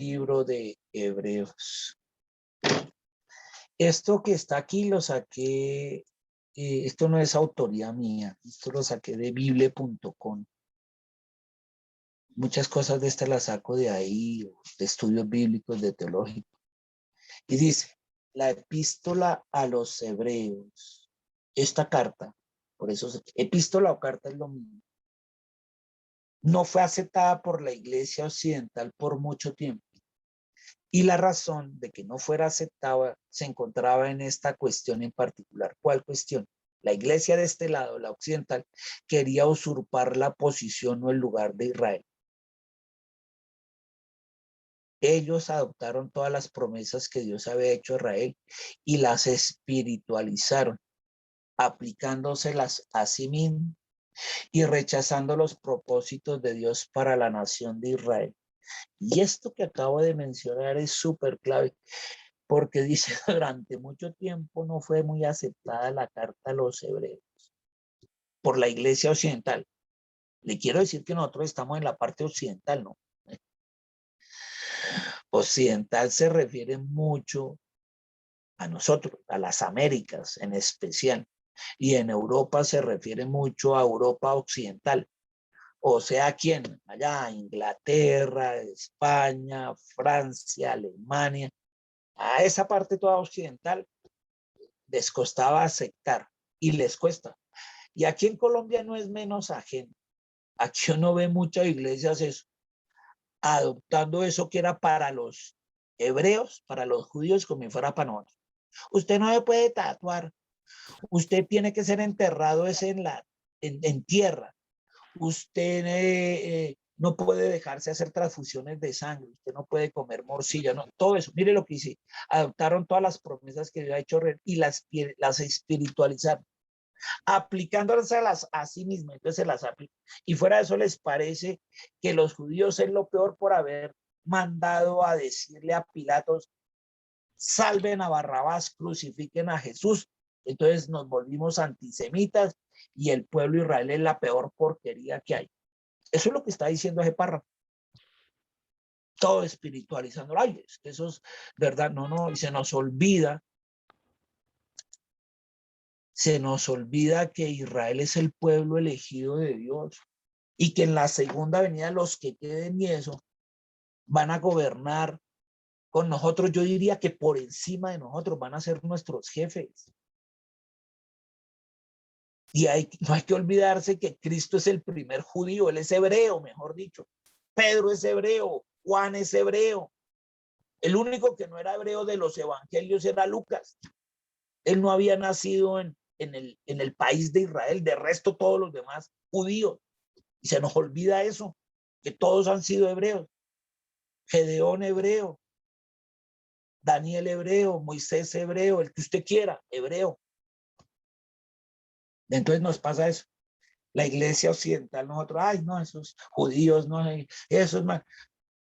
libro de Hebreos. Esto que está aquí lo saqué, esto no es autoría mía, esto lo saqué de bible.com. Muchas cosas de estas las saco de ahí, de estudios bíblicos, de teológicos. Y dice, la epístola a los hebreos, esta carta, por eso epístola o carta es lo mismo, no fue aceptada por la iglesia occidental por mucho tiempo. Y la razón de que no fuera aceptada se encontraba en esta cuestión en particular. ¿Cuál cuestión? La iglesia de este lado, la occidental, quería usurpar la posición o el lugar de Israel. Ellos adoptaron todas las promesas que Dios había hecho a Israel y las espiritualizaron, aplicándoselas a sí mismos y rechazando los propósitos de Dios para la nación de Israel. Y esto que acabo de mencionar es súper clave, porque dice, durante mucho tiempo no fue muy aceptada la carta a los hebreos por la iglesia occidental. Le quiero decir que nosotros estamos en la parte occidental, ¿no? Occidental se refiere mucho a nosotros, a las Américas en especial, y en Europa se refiere mucho a Europa occidental. O sea, ¿quién? Allá, Inglaterra, España, Francia, Alemania, a esa parte toda occidental les costaba aceptar y les cuesta. Y aquí en Colombia no es menos ajeno. Aquí uno ve muchas iglesias eso, adoptando eso que era para los hebreos, para los judíos, como si fuera para nosotros. Usted no se puede tatuar, usted tiene que ser enterrado en tierra, usted no puede dejarse hacer transfusiones de sangre, usted no puede comer morcilla, no, todo eso. Mire lo que hice, adoptaron todas las promesas que Dios ha hecho y las espiritualizaron, aplicándolas a sí mismas, entonces se las aplican. Y fuera de eso les parece que los judíos es lo peor por haber mandado a decirle a Pilatos, salven a Barrabás, crucifiquen a Jesús. Entonces nos volvimos antisemitas y el pueblo Israel es la peor porquería que hay. Eso es lo que está diciendo ese párrafo. Todo espiritualizando. Ay, es que eso es verdad, no, y se nos olvida que Israel es el pueblo elegido de Dios y que en la segunda venida los que queden y eso van a gobernar con nosotros. Yo diría que por encima de nosotros van a ser nuestros jefes. Y no hay que olvidarse que Cristo es el primer judío, él es hebreo, mejor dicho. Pedro es hebreo, Juan es hebreo. El único que no era hebreo de los evangelios era Lucas. Él no había nacido en el país de Israel, de resto todos los demás judíos. Y se nos olvida eso, que todos han sido hebreos. Gedeón hebreo, Daniel hebreo, Moisés hebreo, el que usted quiera, hebreo. Entonces nos pasa eso. La iglesia occidental, nosotros, ay, no, esos judíos, no, eso es más.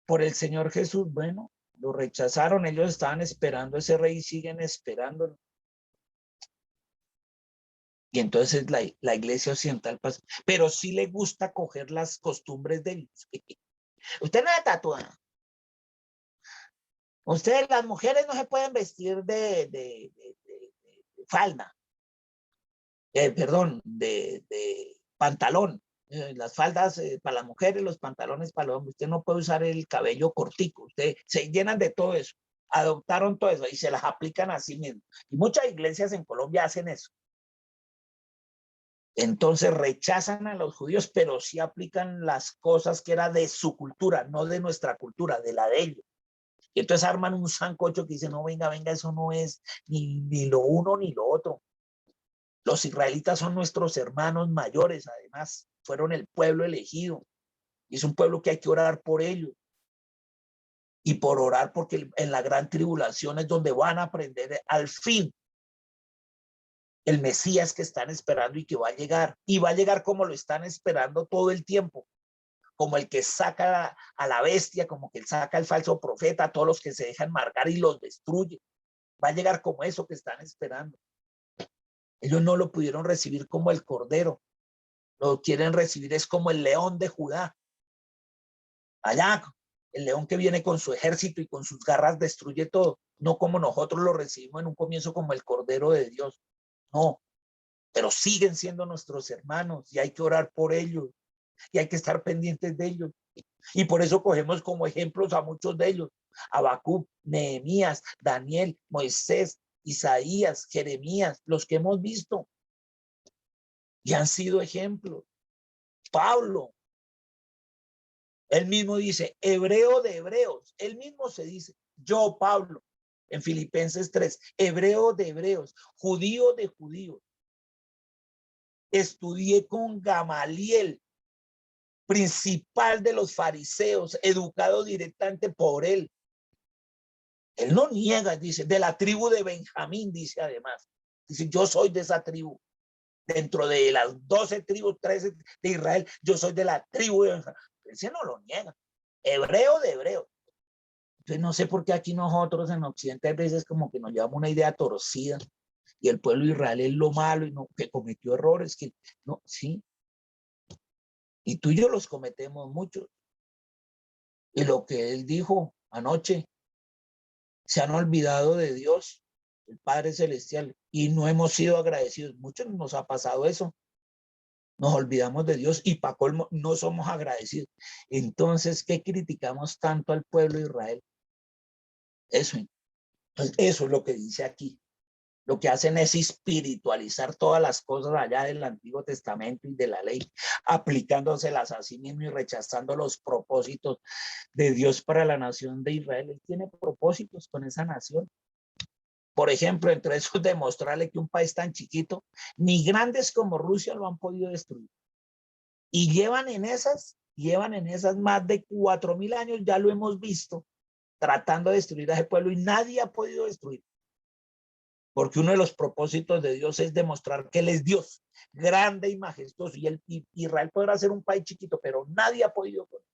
Por el Señor Jesús, bueno, lo rechazaron, ellos estaban esperando ese rey y siguen esperándolo. Y entonces la iglesia occidental pasa, pero sí le gusta coger las costumbres de ellos. Usted no es tatuada. Ustedes, las mujeres, no se pueden vestir de falda. Perdón, de pantalón. Las faldas para las mujeres, los pantalones para los hombres. Usted no puede usar el cabello cortico. Usted se llenan de todo eso. Adoptaron todo eso y se las aplican a sí mismos. Y muchas iglesias en Colombia hacen eso. Entonces rechazan a los judíos, pero sí aplican las cosas que era de su cultura, no de nuestra cultura, de la de ellos. Y entonces arman un sancocho que dice, no, venga, eso no es ni lo uno ni lo otro. Los israelitas son nuestros hermanos mayores, además, fueron el pueblo elegido. Y es un pueblo que hay que orar por ellos. Y por orar porque en la gran tribulación es donde van a aprender al fin el Mesías que están esperando y que va a llegar. Y va a llegar como lo están esperando todo el tiempo. Como el que saca a la bestia, como que él saca al falso profeta, a todos los que se dejan marcar y los destruye. Va a llegar como eso que están esperando. Ellos no lo pudieron recibir como el cordero. Lo quieren recibir es como el león de Judá. Allá, El león que viene con su ejército y con sus garras destruye todo, no como nosotros lo recibimos en un comienzo como el Cordero de Dios. No, pero siguen siendo nuestros hermanos y hay que orar por ellos y hay que estar pendientes de ellos. Y por eso cogemos como ejemplos a muchos de ellos: Habacuc, Nehemías, Daniel, Moisés, Isaías, Jeremías, los que hemos visto y han sido ejemplos. Pablo, él mismo dice, hebreo de hebreos, él mismo se dice, yo Pablo, en Filipenses 3, hebreo de hebreos, judío de judíos. Estudié con Gamaliel, principal de los fariseos, educado directamente por él. Él no niega, dice, de la tribu de Benjamín, dice además. Dice, yo soy de esa tribu. Dentro de las 12 tribus, 13 de Israel, yo soy de la tribu de Benjamín. Ese no lo niega. Hebreo de hebreo. Entonces no sé por qué aquí nosotros en Occidente a veces como que nos llevamos una idea torcida y el pueblo de Israel es lo malo y no, que cometió errores, que no, sí. Y tú y yo los cometemos muchos. Y lo que él dijo anoche, se han olvidado de Dios, el Padre Celestial, y no hemos sido agradecidos. Muchos nos ha pasado eso. Nos olvidamos de Dios y para colmo no somos agradecidos. Entonces, ¿qué criticamos tanto al pueblo de Israel? Eso. Entonces, eso es lo que dice aquí. Lo que hacen es espiritualizar todas las cosas allá del Antiguo Testamento y de la ley, aplicándoselas a sí mismo y rechazando los propósitos de Dios para la nación de Israel. Él tiene propósitos con esa nación. Por ejemplo, entre esos, demostrarle que un país tan chiquito, ni grandes como Rusia lo han podido destruir. Y llevan en esas más de 4.000 años, ya lo hemos visto, tratando de destruir a ese pueblo y nadie ha podido destruir. Porque uno de los propósitos de Dios es demostrar que Él es Dios, grande y majestuoso. Y Israel podrá ser un país chiquito, pero nadie ha podido con él.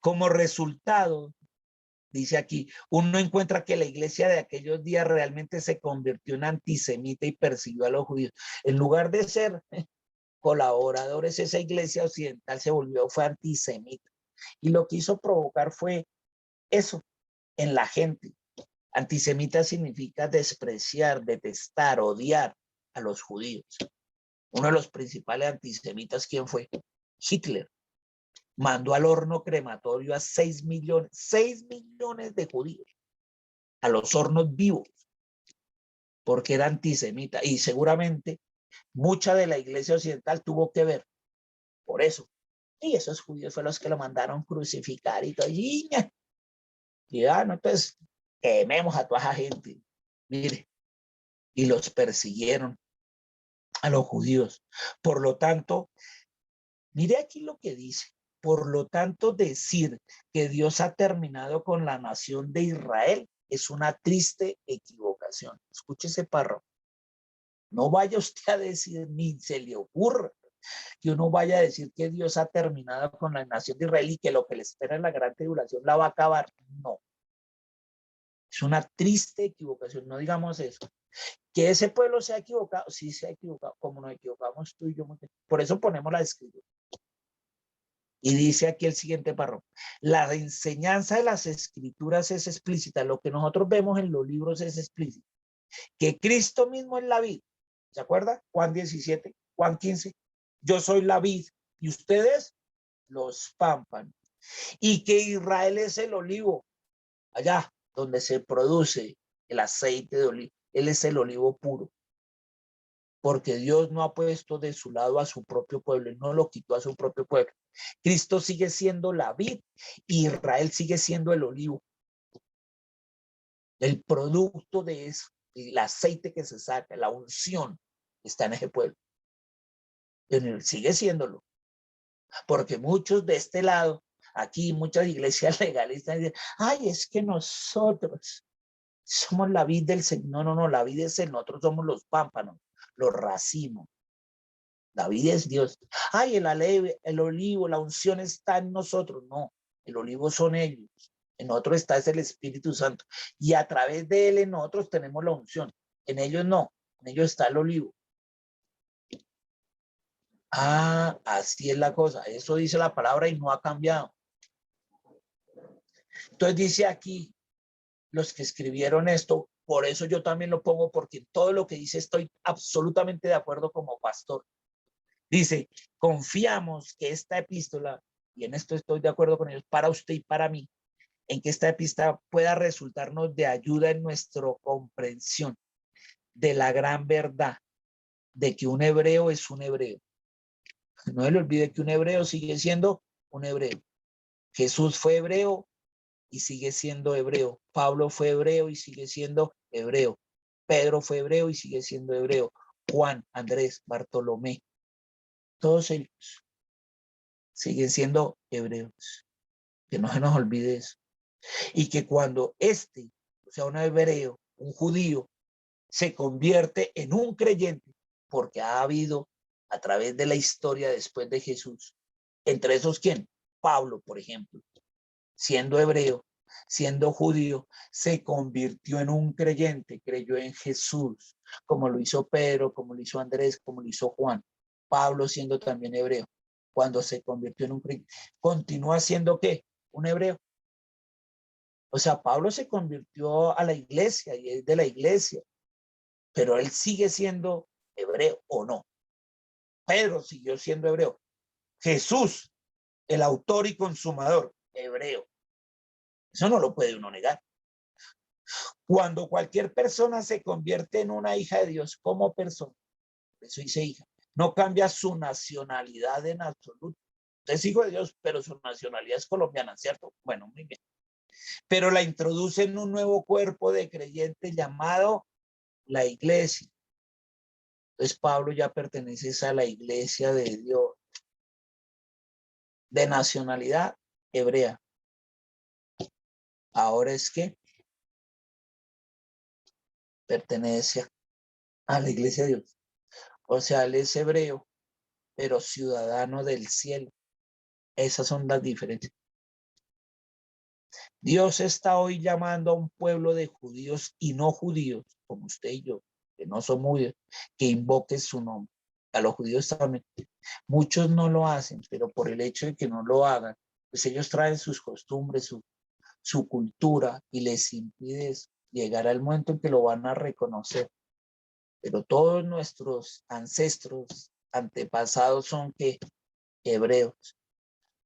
Como resultado, dice aquí, uno encuentra que la iglesia de aquellos días realmente se convirtió en antisemita y persiguió a los judíos. En lugar de ser colaboradores, esa iglesia occidental fue antisemita. Y lo que hizo provocar fue eso en la gente. Antisemita significa despreciar, detestar, odiar a los judíos. Uno de los principales antisemitas, ¿quién fue? Hitler. Mandó al horno crematorio a 6 millones de judíos, a los hornos vivos, porque era antisemita. Y seguramente mucha de la iglesia occidental tuvo que ver por eso. Y esos judíos fueron los que lo mandaron crucificar y todo. Y ya, no, entonces quememos a toda esa gente. Mire, y los persiguieron a los judíos. Por lo tanto, mire aquí lo que dice. Por lo tanto, decir que Dios ha terminado con la nación de Israel es una triste equivocación. Escuche ese párrafo. No vaya usted a decir, ni se le ocurra que uno vaya a decir que Dios ha terminado con la nación de Israel y que lo que le espera en la gran tribulación la va a acabar. No. Es una triste equivocación. No digamos eso. Que ese pueblo se ha equivocado, sí se ha equivocado, como nos equivocamos tú y yo. Por eso ponemos la escritura. Y dice aquí el siguiente párrafo. La enseñanza de las escrituras es explícita. Lo que nosotros vemos en los libros es explícito. Que Cristo mismo es la vid. ¿Se acuerda? Juan 17, Juan 15. Yo soy la vid y ustedes los pámpanos. Y que Israel es el olivo. Allá donde se produce el aceite de olivo. Él es el olivo puro. Porque Dios no ha puesto de su lado a su propio pueblo, Él no lo quitó a su propio pueblo. Cristo sigue siendo la vid y Israel sigue siendo el olivo. El producto de eso, el aceite que se saca, la unción, está en ese pueblo. Sigue siéndolo. Porque muchos de este lado, aquí muchas iglesias legalistas dicen, ay, es que nosotros somos la vid del Señor. No, la vid es el, nosotros somos los pámpanos, los racimos. La vida es Dios. Ay, el olivo, la unción está en nosotros. No, el olivo son ellos. En nosotros está es el Espíritu Santo. Y a través de él en nosotros tenemos la unción. En ellos no, en ellos está el olivo. Ah, así es la cosa. Eso dice la palabra y no ha cambiado. Entonces dice aquí, los que escribieron esto, por eso yo también lo pongo, porque todo lo que dice estoy absolutamente de acuerdo como pastor. Dice, confiamos que esta epístola, y en esto estoy de acuerdo con ellos, para usted y para mí, en que esta epístola pueda resultarnos de ayuda en nuestra comprensión de la gran verdad de que un hebreo es un hebreo. No se le olvide que un hebreo sigue siendo un hebreo. Jesús fue hebreo y sigue siendo hebreo. Pablo fue hebreo y sigue siendo hebreo. Pedro fue hebreo y sigue siendo hebreo. Juan, Andrés, Bartolomé, todos ellos siguen siendo hebreos. Que no se nos olvide eso. Y que cuando o sea, un hebreo, un judío, se convierte en un creyente, porque ha habido a través de la historia después de Jesús, entre esos, ¿quién? Pablo, por ejemplo, siendo hebreo, siendo judío, se convirtió en un creyente, creyó en Jesús, como lo hizo Pedro, como lo hizo Andrés, como lo hizo Juan. Pablo siendo también hebreo, cuando se convirtió en un creyente, continúa siendo ¿qué? Un hebreo. O sea, Pablo se convirtió a la iglesia y es de la iglesia, pero él sigue siendo hebreo o no. Pedro siguió siendo hebreo. Jesús, el autor y consumador, hebreo. Eso no lo puede uno negar. Cuando cualquier persona se convierte en una hija de Dios como persona, eso dice hija, no cambia su nacionalidad en absoluto. Usted es hijo de Dios, pero su nacionalidad es colombiana, ¿cierto? Bueno, muy bien. Pero la introduce en un nuevo cuerpo de creyentes llamado la iglesia. Entonces Pablo ya pertenece a la iglesia de Dios, de nacionalidad hebrea. Ahora es que pertenece a la iglesia de Dios. O sea, él es hebreo, pero ciudadano del cielo. Esas son las diferencias. Dios está hoy llamando a un pueblo de judíos y no judíos, como usted y yo, que no somos judíos, que invoque su nombre. A los judíos también. Muchos no lo hacen, pero por el hecho de que no lo hagan, pues ellos traen sus costumbres, su cultura y les impide llegar al momento en que lo van a reconocer. Pero todos nuestros ancestros, antepasados son que hebreos.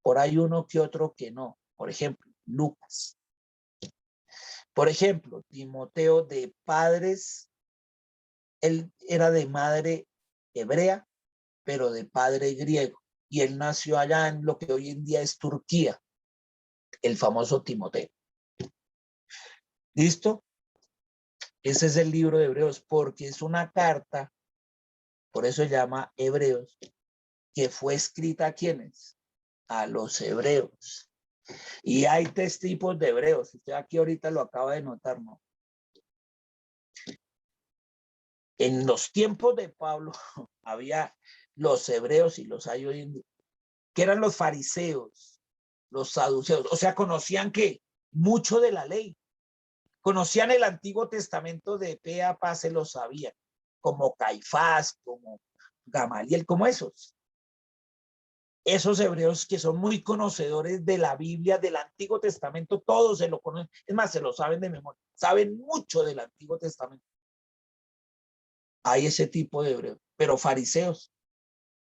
Por ahí uno que otro que no. Por ejemplo, Lucas. Por ejemplo, Timoteo de padres, él era de madre hebrea, pero de padre griego. Y él nació allá en lo que hoy en día es Turquía, el famoso Timoteo. ¿Listo? Ese es el libro de Hebreos, porque es una carta, por eso se llama Hebreos, que fue escrita a ¿quiénes? A los hebreos. Y hay tres tipos de hebreos. Usted aquí ahorita lo acaba de notar, ¿no? En los tiempos de Pablo había los hebreos y los hay hoy en día, que eran los fariseos, los saduceos. O sea, conocían que mucho de la ley. Conocían el Antiguo Testamento de pe a pa, se lo sabían, como Caifás, como Gamaliel, como esos. Esos hebreos que son muy conocedores de la Biblia, del Antiguo Testamento, todos se lo conocen. Es más, se lo saben de memoria. Saben mucho del Antiguo Testamento. Hay ese tipo de hebreos, pero fariseos,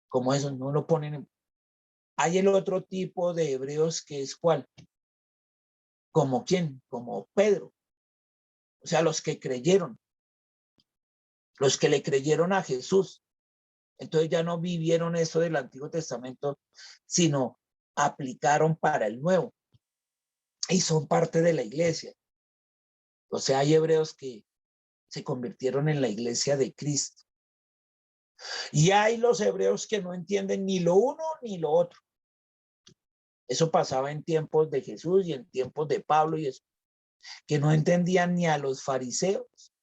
como esos, no lo ponen en... Hay el otro tipo de hebreos que es ¿cuál? ¿Como quién? Como Pedro. O sea, los que creyeron, los que le creyeron a Jesús. Entonces ya no vivieron eso del Antiguo Testamento, sino aplicaron para el Nuevo. Y son parte de la iglesia. O sea, hay hebreos que se convirtieron en la iglesia de Cristo. Y hay los hebreos que no entienden ni lo uno ni lo otro. Eso pasaba en tiempos de Jesús y en tiempos de Pablo y eso, que no entendían ni a los fariseos,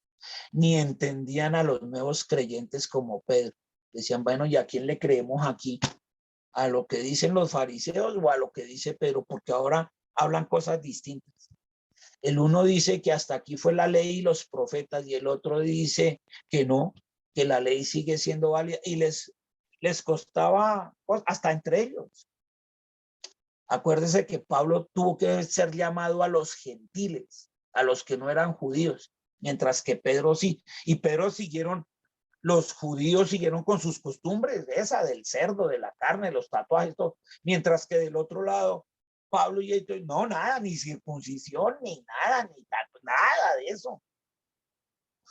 ni entendían a los nuevos creyentes como Pedro. Decían, bueno, ¿y a quién le creemos aquí? ¿A lo que dicen los fariseos o a lo que dice Pedro? Porque ahora hablan cosas distintas. El uno dice que hasta aquí fue la ley y los profetas, y el otro dice que no, que la ley sigue siendo válida y les les costaba, pues, hasta entre ellos. Acuérdese que Pablo tuvo que ser llamado a los gentiles, a los que no eran judíos, mientras que Pedro sí. Y Pedro los judíos siguieron con sus costumbres, esa del cerdo, de la carne, los tatuajes, todo. Mientras que del otro lado, Pablo y ellos, no, nada, ni circuncisión, ni nada, nada de eso.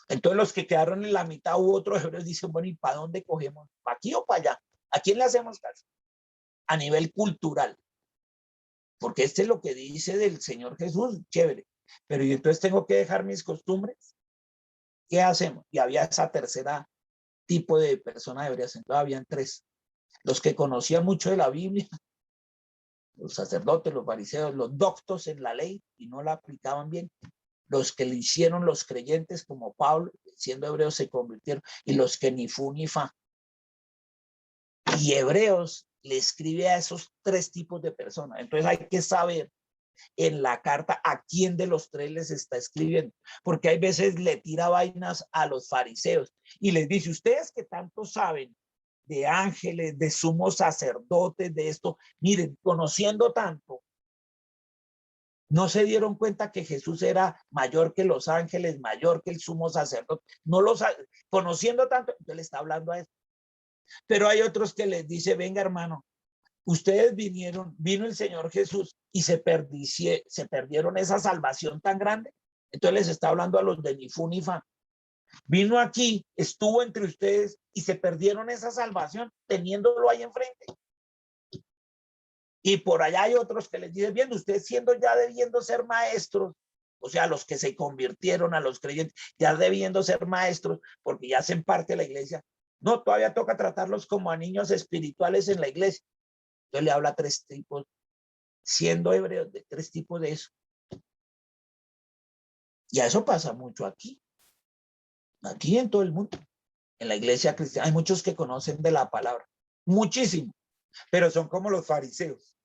Entonces los que quedaron en la mitad, hubo otros hebreos, dicen, bueno, ¿y para dónde cogemos? ¿Para aquí o para allá? ¿A quién le hacemos caso? A nivel cultural. Porque este es lo que dice del Señor Jesús, chévere. Pero ¿y entonces tengo que dejar mis costumbres? ¿Qué hacemos? Y había esa tercera tipo de personas hebreas, entonces habían tres. Los que conocían mucho de la Biblia, los sacerdotes, los fariseos, los doctos en la ley y no la aplicaban bien. Los que le hicieron los creyentes como Pablo, siendo hebreos, se convirtieron, y los que ni fu ni fa. Y Hebreos le escribe a esos tres tipos de personas. Entonces hay que saber en la carta a quién de los tres les está escribiendo, porque hay veces le tira vainas a los fariseos y les dice, ustedes que tanto saben de ángeles, de sumos sacerdotes, de esto, miren, conociendo tanto, no se dieron cuenta que Jesús era mayor que los ángeles, mayor que el sumo sacerdote, no los conociendo tanto, entonces le está hablando a eso. Pero hay otros que les dice, venga hermano, ustedes vino el Señor Jesús y se perdieron esa salvación tan grande. Entonces les está hablando a los de ni fu ni fa. Vino aquí, estuvo entre ustedes y se perdieron esa salvación teniéndolo ahí enfrente. Y por allá hay otros que les dicen, bien, ustedes siendo ya debiendo ser maestros, o sea, los que se convirtieron a los creyentes, ya debiendo ser maestros, porque ya hacen parte de la iglesia. No, todavía toca tratarlos como a niños espirituales en la iglesia. Entonces le habla a tres tipos, siendo hebreos, de tres tipos de eso. Y a eso pasa mucho aquí en todo el mundo. En la iglesia cristiana hay muchos que conocen de la palabra, muchísimo, pero son como los fariseos.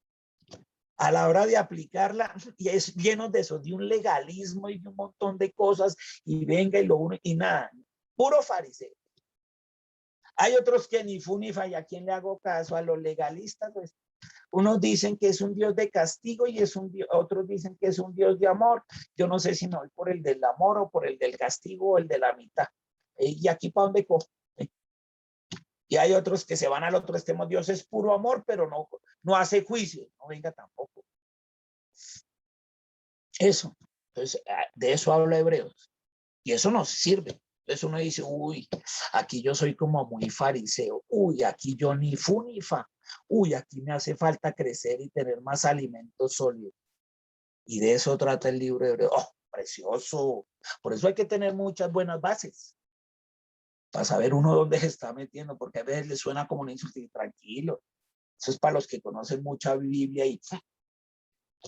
A la hora de aplicarla, y es lleno de eso, de un legalismo y de un montón de cosas, y venga y lo uno, y nada, puro fariseo. Hay otros que ni fu ni fa, y a quién le hago caso, a los legalistas, pues, unos dicen que es un Dios de castigo y otros dicen que es un Dios de amor. Yo no sé si me voy por el del amor o por el del castigo o el de la mitad. ¿Y aquí para dónde cojo? Y hay otros que se van al otro extremo. Dios es puro amor, pero no hace juicio. No venga tampoco. Eso. Entonces, de eso habla Hebreos. Y eso nos sirve. Entonces uno dice, uy, aquí yo soy como muy fariseo. Uy, aquí yo ni fu ni fa. Uy, aquí me hace falta crecer y tener más alimentos sólidos. Y de eso trata el libro de Hebreos. ¡Oh, precioso! Por eso hay que tener muchas buenas bases para saber uno dónde se está metiendo, porque a veces le suena como un insulto y tranquilo. Eso es para los que conocen mucha Biblia y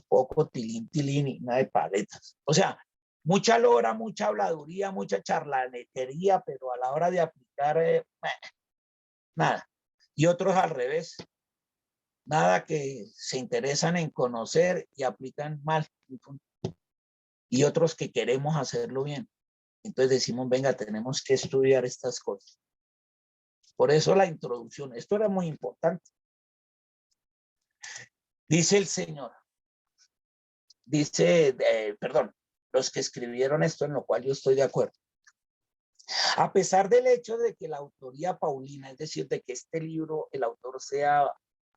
poco tilín, tilín y nada de paletas. O sea, mucha lora, mucha habladuría, mucha charlanería, pero a la hora de aplicar, nada. Y otros al revés. Nada, que se interesan en conocer y aplican mal. Y otros que queremos hacerlo bien. Entonces decimos, venga, tenemos que estudiar estas cosas. Por eso la introducción, esto era muy importante. Dice el Señor, perdón, los que escribieron esto, en lo cual yo estoy de acuerdo. A pesar del hecho de que la autoría paulina, es decir, de que este libro, el autor sea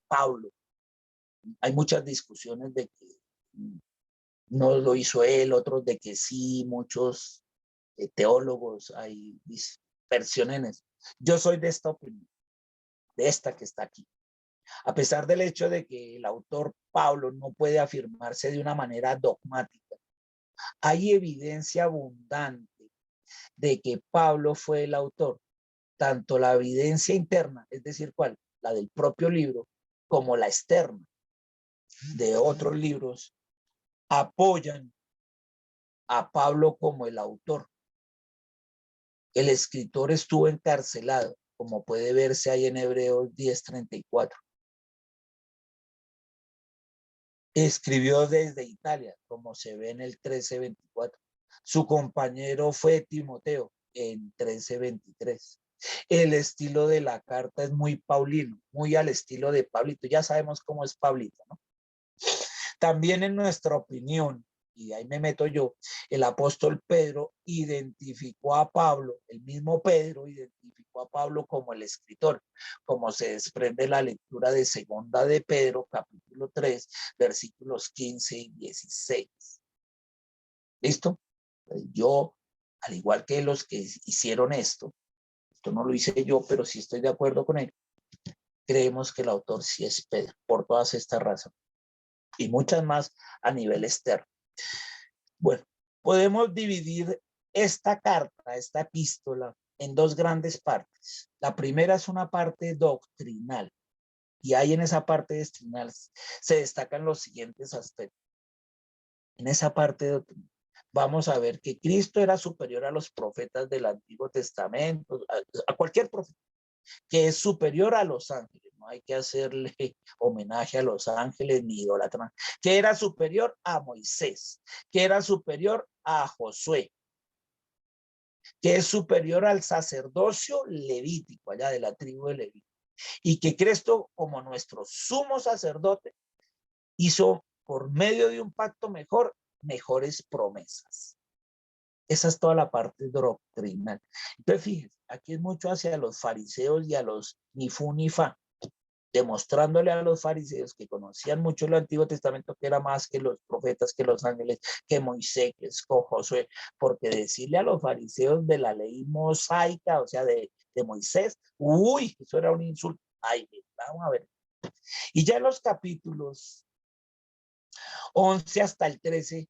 Pablo, hay muchas discusiones de que no lo hizo él, otros de que sí, muchos teólogos, hay versiones. Yo soy de esta opinión, de esta que está aquí. A pesar del hecho de que el autor Pablo no puede afirmarse de una manera dogmática, hay evidencia abundante de que Pablo fue el autor. Tanto la evidencia interna, es decir, ¿cuál? La del propio libro, como la externa de otros libros, apoyan a Pablo como el autor. El escritor estuvo encarcelado, como puede verse ahí en Hebreos 10:34. Escribió desde Italia, como se ve en el 13:24. Su compañero fue Timoteo en 13:23. El estilo de la carta es muy paulino, muy al estilo de Pablito. Ya sabemos cómo es Pablito, ¿no? También en nuestra opinión, y ahí me meto yo, el apóstol Pedro identificó a Pablo, el mismo Pedro identificó a Pablo como el escritor, como se desprende la lectura de segunda de Pedro, capítulo 3, versículos 15 y 16. ¿Listo? Yo, al igual que los que hicieron esto no lo hice yo, pero sí estoy de acuerdo con él, creemos que el autor sí es Pedro, por todas estas razones, y muchas más a nivel externo. Bueno, podemos dividir esta carta, esta epístola, en dos grandes partes. La primera es una parte doctrinal, y ahí en esa parte doctrinal se destacan los siguientes aspectos. En esa parte doctrinal vamos a ver que Cristo era superior a los profetas del Antiguo Testamento, a cualquier profeta, que es superior a los ángeles. No hay que hacerle homenaje a los ángeles ni idolatrar. Que era superior a Moisés, que era superior a Josué, que es superior al sacerdocio levítico, allá de la tribu de Leví, y que Cristo, como nuestro sumo sacerdote, hizo por medio de un pacto mejor, mejores promesas. Esa es toda la parte doctrinal. Entonces, fíjense, aquí es mucho hacia los fariseos y a los ni fu ni fa, demostrándole a los fariseos que conocían mucho el Antiguo Testamento, que era más que los profetas, que los ángeles, que Moisés, que es Josué, porque decirle a los fariseos de la ley mosaica, o sea, de Moisés, uy, eso era un insulto. Ay, vamos a ver. Y ya en los capítulos 11 hasta el 13,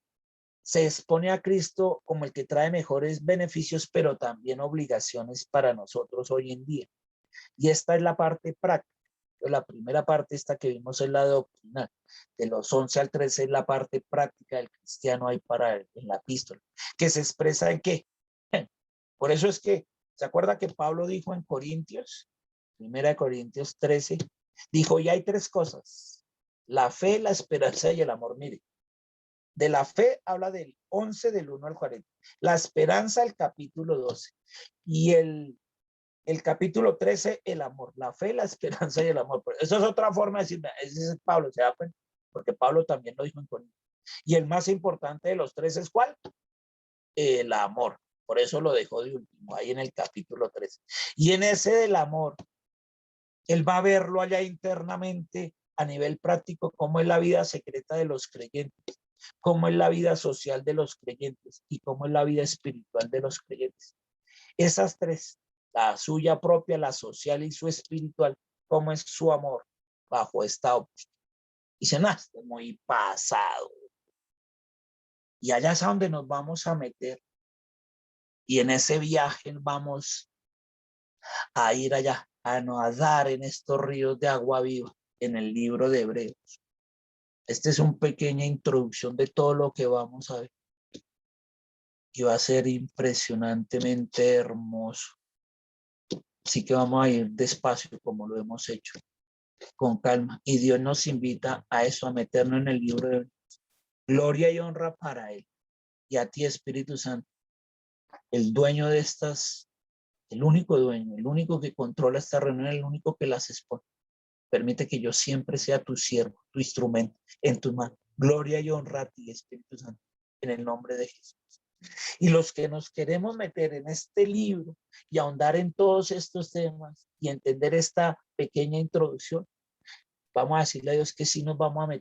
se expone a Cristo como el que trae mejores beneficios, pero también obligaciones para nosotros hoy en día. Y esta es la parte práctica. La primera parte, esta que vimos, es la doctrinal. De los 11 al 13 es la parte práctica del cristiano ahí en la epístola, que se expresa en qué. Por eso es que, ¿se acuerda que Pablo dijo en Corintios, 1 Corintios 13, dijo, y hay tres cosas: la fe, la esperanza y el amor. Mire, de la fe habla del 11, del 1 al 40. La esperanza, el capítulo 12. Y el capítulo 13, el amor. La fe, la esperanza y el amor. Pero eso es otra forma de decir, ese es Pablo, ¿se da cuenta? Porque Pablo también lo dijo en Corintios. Y el más importante de los tres es ¿cuál? El amor. Por eso lo dejó de último, ahí en el capítulo 13. Y en ese del amor, él va a verlo allá internamente a nivel práctico, cómo es la vida secreta de los creyentes, cómo es la vida social de los creyentes y cómo es la vida espiritual de los creyentes. Esas tres, la suya propia, la social y su espiritual, cómo es su amor bajo esta óptica. Y se nace muy pasado. Y allá es a donde nos vamos a meter. Y en ese viaje vamos a ir allá, a nadar en estos ríos de agua viva, en el libro de Hebreos. Esta es una pequeña introducción de todo lo que vamos a ver. Y va a ser impresionantemente hermoso. Así que vamos a ir despacio como lo hemos hecho, con calma. Y Dios nos invita a eso, a meternos en el libro de gloria y honra para Él. Y a ti, Espíritu Santo, el dueño de estas, el único dueño, el único que controla esta reunión, el único que las expone. Permite que yo siempre sea tu siervo, tu instrumento en tu mano. Gloria y honra a ti, Espíritu Santo, en el nombre de Jesús. Y los que nos queremos meter en este libro y ahondar en todos estos temas y entender esta pequeña introducción, vamos a decirle a Dios que sí nos vamos a meter